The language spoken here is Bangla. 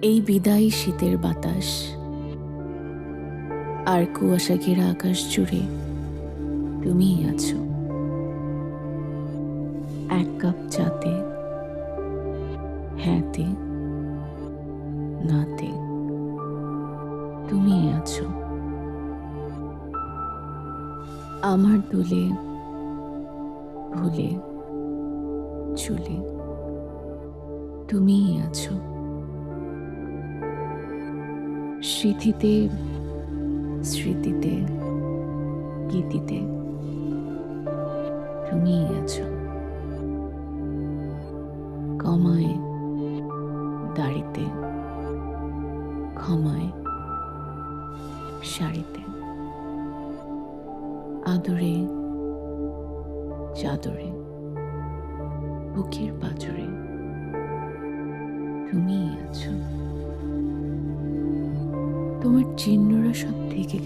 এই বিদায়ী শীতের বাতাস আর কুয়াশা ঘেরা আকাশ জুড়ে তুমিই আছো। এক কাপ চাতে, হ্যাঁতে নাতে তুমিই আছো। আমার দুলে ভুলে চুলে তুমিই আছো। স্মৃতিতে স্মৃতিতে গীতিতে তুমিই আছো। কমায় দাড়িতে ক্ষমায় শাড়িতে আদরে চাদরে বুকের পাঁজরে তুমিই আছো। তোমার চিহ্নরা সব থেকে